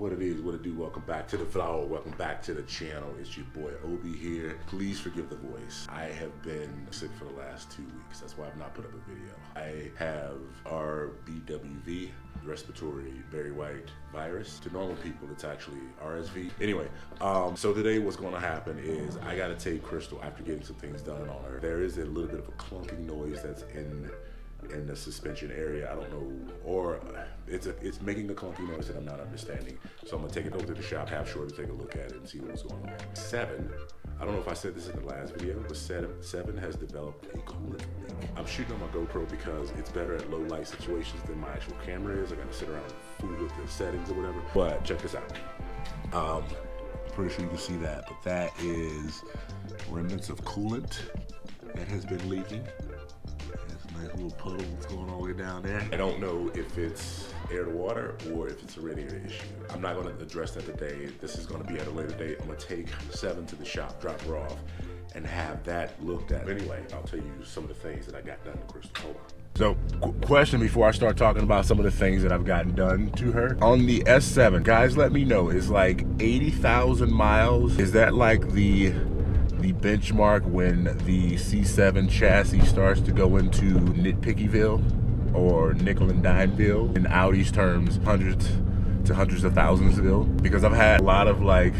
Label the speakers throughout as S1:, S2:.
S1: What it is, what it do, welcome back to the flower, welcome back to the channel. It's your boy Obi here. Please forgive the voice. I have been sick for the last 2 weeks. That's why I've not put up a video. I have RBWV, respiratory very white virus. To normal people, it's actually RSV. Anyway, so today what's gonna happen is I gotta take Crystal after getting some things done on her. There is a little bit of a clunking noise that's in the suspension area. I don't know, or it's making a clunky noise that I'm not understanding. So I'm gonna take it over to the shop, have Shorty take a look at it and see what's going on. 7, I don't know if I said this in the last video, but 7 has developed a coolant leak. I'm shooting on my GoPro because it's better at low light situations than my actual camera is. I gotta sit around and fool with the settings or whatever. But check this out. I'm pretty sure you can see that, but that is remnants of coolant that has been leaking. Nice little puddle that's going all the way down there. I don't know if it's air to water or if it's a radiator issue. I'm not gonna address that today. This is gonna be at a later date. I'm gonna take 7 to the shop, drop her off, and have that looked at. Anyway, I'll tell you some of the things that I got done to Crystal. Hold on. So, question before I start talking about some of the things that I've gotten done to her. On the S7, guys, let me know, is like 80,000 miles. Is that like the benchmark when the C7 chassis starts to go into nitpickyville or nickel and dimeville? In Audi's terms, hundreds of thousandssville. Because I've had a lot of like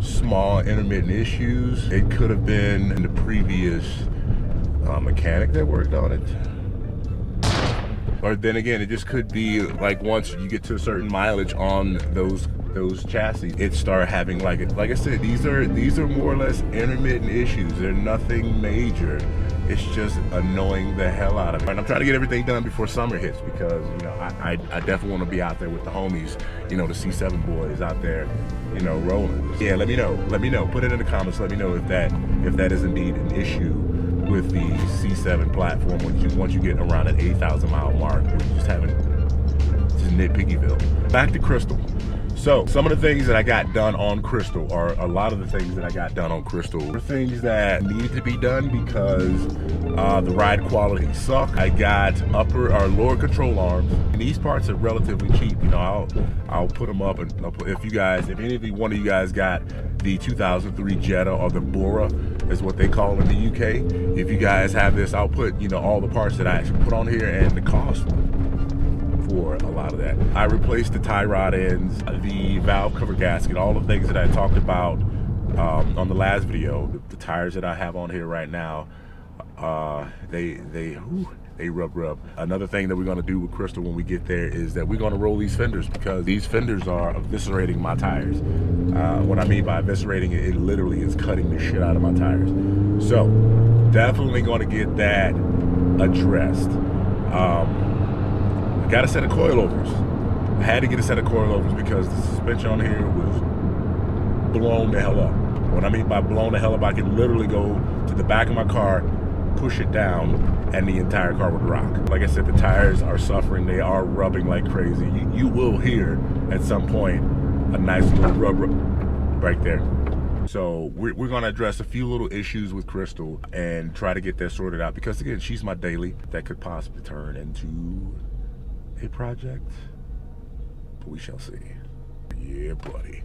S1: small intermittent issues. It could have been the previous mechanic that worked on it. Or then again, it just could be like once you get to a certain mileage on those chassis, it started having like I said, these are more or less intermittent issues. They're nothing major. It's just annoying the hell out of me. And I'm trying to get everything done before summer hits because, you know, I definitely want to be out there with the homies, you know, the C7 boys out there, you know, rolling. Yeah, let me know. Put it in the comments. Let me know if that is indeed an issue with the C7 platform once you get around an 8,000 mile mark. You're just having just nitpickyville. Back to Crystal. So some of the things that I got done on Crystal, or a lot of the things that I got done on Crystal, were things that needed to be done because the ride quality sucked. I got upper or lower control arms, and these parts are relatively cheap. You know, I'll put them up, and if any of one of you guys got the 2003 Jetta or the Bora, is what they call in the UK. If you guys have this, I'll put, you know, all the parts that I actually put on here and the cost for a lot of that. I replaced the tie rod ends, the valve cover gasket, all the things that I talked about on the last video. The tires that I have on here right now, they rub. Another thing that we're gonna do with Crystal when we get there is that we're gonna roll these fenders, because these fenders are eviscerating my tires. What I mean by eviscerating, it literally is cutting the shit out of my tires. So definitely gonna get that addressed. I got a set of coilovers. I had to get a set of coilovers because the suspension on here was blown the hell up. What I mean by blown the hell up, I can literally go to the back of my car, push it down, and the entire car would rock. Like I said, the tires are suffering. They are rubbing like crazy. You will hear at some point a nice little rub right there. So we're gonna address a few little issues with Crystal and try to get that sorted out, because again, she's my daily. That could possibly turn into a project, but we shall see. Yeah, buddy.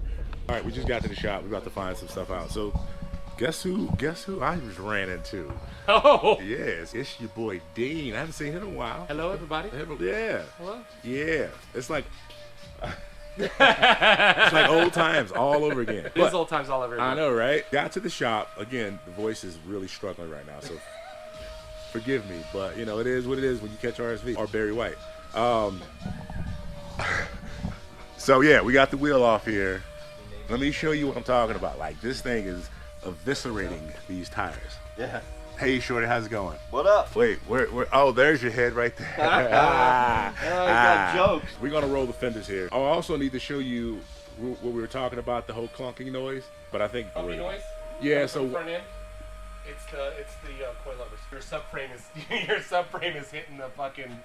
S1: All right, we just got to the shop. We're about to find some stuff out. So guess who I just ran into?
S2: Oh!
S1: Yes, it's your boy Dean. I haven't seen him in a while.
S2: Hello, everybody.
S1: Yeah.
S2: Hello?
S1: Yeah. It's like it's like old times all over again.
S2: It is old times all over again.
S1: I know, right? Got to the shop. Again, the voice is really struggling right now, so forgive me. But, you know, it is what it is when you catch RSV or Barry White. So, yeah, we got the wheel off here. Let me show you what I'm talking about. Like, this thing is eviscerating these tires.
S3: Yeah.
S1: Hey, Shorty, how's it going?
S3: What up?
S1: Wait, where? Oh, there's your head right there.
S3: I got jokes.
S1: We're gonna roll the fenders here. I also need to show you what we were talking about, the whole clunking noise. But I think
S2: Clunky noise?
S1: Yeah. So
S2: front end, it's the coilovers. Your subframe is hitting the fucking.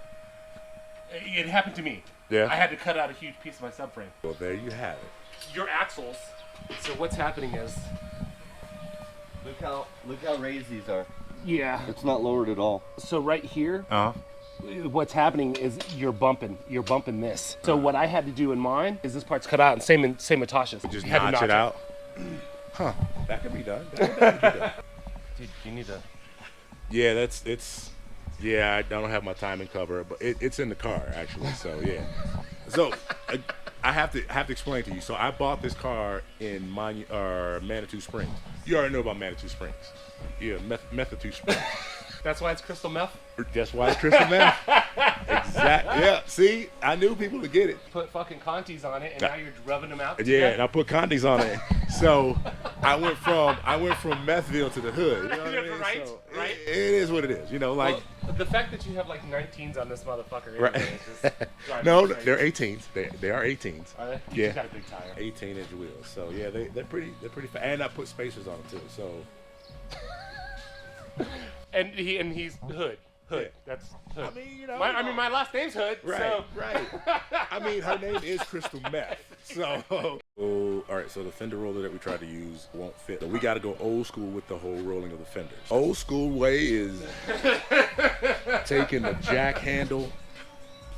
S2: It happened to me.
S1: Yeah.
S2: I had to cut out a huge piece of my subframe.
S1: Well, there you have it.
S2: Your axles. So what's happening is.
S3: Look how raised these are.
S2: Yeah.
S3: It's not lowered at all.
S2: So right here, what's happening is you're bumping this. So what I had to do in mine is this part's cut out, and same with Tasha's.
S1: Just
S2: You had to
S1: notch it out. Huh? That could be done. That could be done.
S2: Dude, you need to.
S1: Yeah, it's. Yeah, I don't have my timing cover, but it's in the car actually. So yeah. So I have to explain to you. So I bought this car in Manitou Springs. You already know about Manitou Springs. Yeah, Manitou Springs.
S2: That's why it's crystal meth?
S1: That's why it's crystal meth. Exactly. Yeah. See, I knew people would get it.
S2: Put fucking Contis on it, and now you're rubbing them out.
S1: Yeah, and I put Contis on it. So I went from Methville to the hood. You know what I mean?
S2: Right,
S1: so
S2: right.
S1: It is what it is. You know, like.
S2: Well, the fact that you have like 19s on this motherfucker. Anyway,
S1: Right.
S2: is just
S1: No, they're 18s. They are 18s.
S2: Are they?
S1: Yeah.
S2: You got a big tire.
S1: 18-inch wheels. So yeah, they're pretty fast. And I put spacers on them too. So.
S2: And he's Hood.
S1: Yeah.
S2: That's Hood.
S1: I mean, you know.
S2: My last name's Hood.
S1: Right,
S2: So.
S1: right. I mean, her name is Crystal Meth. So, all right. So the fender roller that we tried to use won't fit. So we got to go old school with the whole rolling of the fenders. Old school way is taking the jack handle,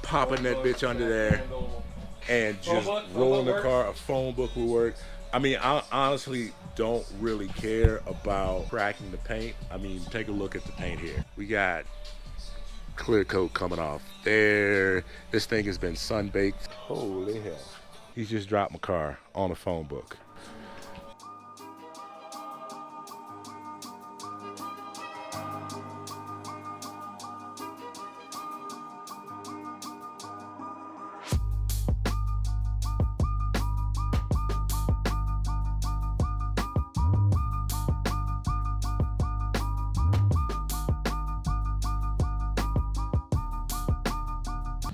S1: popping that bitch under there, and just rolling the car. A phone book will work. I mean, I honestly don't really care about cracking the paint. I mean, take a look at the paint here. We got clear coat coming off there. This thing has been sun baked. Holy hell. He's just dropped my car on a phone book.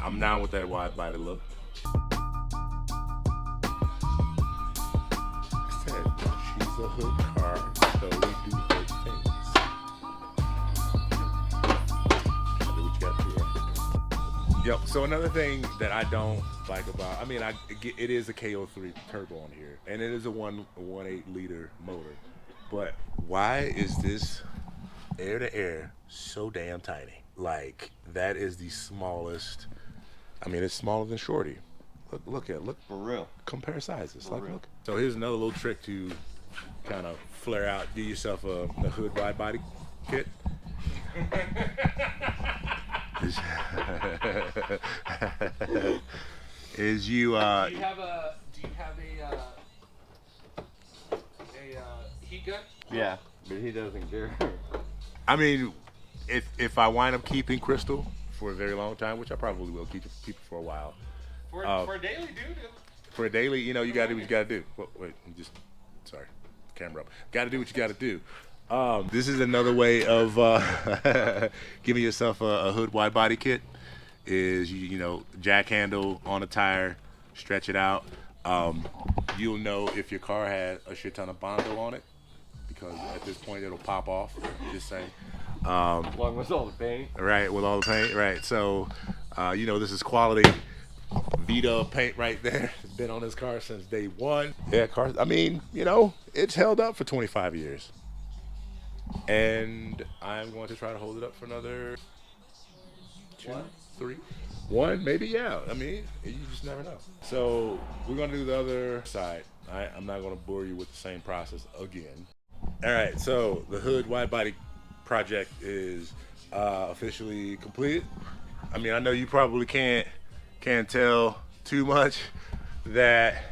S1: I'm down with that wide body look. I said, she's a hood car, so we do hood things. Gotta do what you gotta do, right? Yep, so another thing that I don't like about, I mean, it is a KO3 turbo on here, and it is a 1.8 liter motor, but why is this air to air so damn tiny? Like, that is the smallest. I mean, it's smaller than Shorty. Look
S3: For real.
S1: compare sizes.
S3: For
S1: Like,
S3: real.
S1: look. So here's another little trick to kind of flare out. Do yourself a hood wide body kit. Is you
S2: Do you have a heat gun?
S3: Yeah, but he doesn't care.
S1: I mean, if I wind up keeping Crystal for a very long time, which I probably will keep it for a while.
S2: For a daily, dude.
S1: For a daily, you know, you gotta do what you gotta do. Wait, sorry, camera up. Gotta do what you gotta do. This is another way of giving yourself a hood wide body kit. Is you know, jack handle on a tire, stretch it out. You'll know if your car has a shit ton of Bondo on it, because at this point it'll pop off. Just saying.
S3: Along with all the paint.
S1: Right, with all the paint, right. So, you know, this is quality Vita paint right there. It's been on this car since day one. Yeah, cars, I mean, you know, it's held up for 25 years. And I'm going to try to hold it up for another 2, 3. 1, maybe, yeah. I mean, you just never know. So, we're going to do the other side. I'm not going to bore you with the same process again. All right, so the hood wide body project is officially completed. I mean, I know you probably can't tell too much that,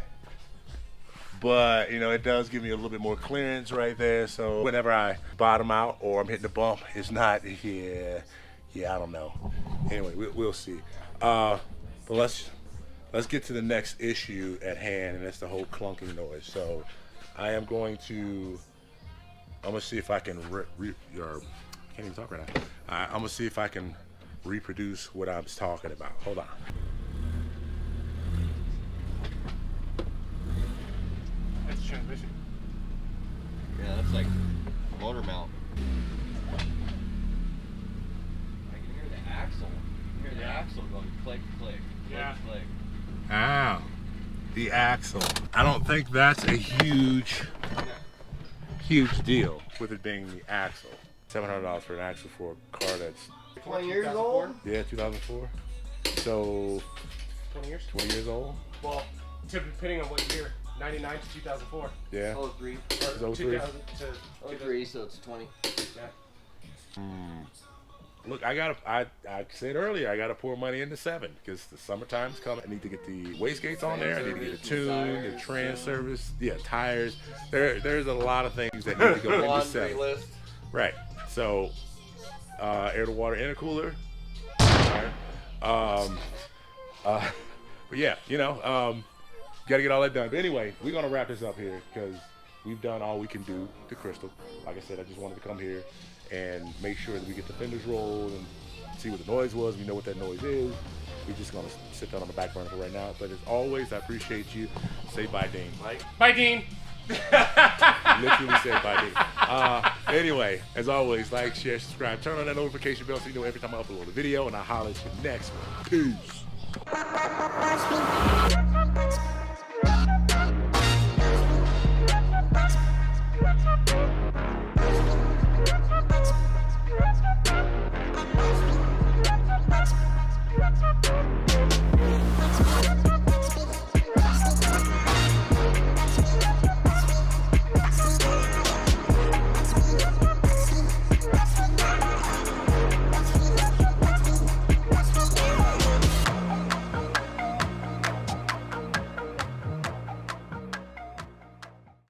S1: but you know, it does give me a little bit more clearance right there. So whenever I bottom out or I'm hitting the bump, it's not, I don't know. Anyway, we'll see. But let's get to the next issue at hand, and that's the whole clunking noise. So I'm gonna see if I can I can't even talk right now. I'm gonna see if I can reproduce what I was talking about. Hold on.
S2: That's transmission.
S3: Yeah, that's like motor mount. I can hear the axle. You can hear the axle going click, click, click, click.
S1: Ah, the axle. I don't think that's a huge deal with it being the axle. $700 for an axle for a car that's
S3: 20 years old?
S1: Yeah, 2004. So
S2: 20 years.
S1: 20 years old.
S2: Well, depending on what year. 99 to 2004.
S1: Yeah.
S3: 03.
S2: Or
S1: 03.
S2: 2000 to
S3: 03, so it's 20.
S2: Yeah.
S1: Look, I said earlier, I gotta pour money into 7 because the summertime's coming. I need to get the wastegates on there. I need to get a tune, the trans service, tires. There's a lot of things that need to go into 7.
S3: List.
S1: Right. So, air to water intercooler. But yeah, gotta get all that done. But anyway, we're gonna wrap this up here because we've done all we can do to Crystal. Like I said, I just wanted to come here and make sure that we get the fenders rolled and see what the noise was. We know what that noise is. We're just gonna sit that on the back burner for right now. But as always, I appreciate you. Say bye, Dean.
S2: Bye, Dean.
S1: Literally said bye, Dean. Anyway, as always, like, share, subscribe, turn on that notification bell so you know every time I upload a video, and I'll holler at you next one. Peace.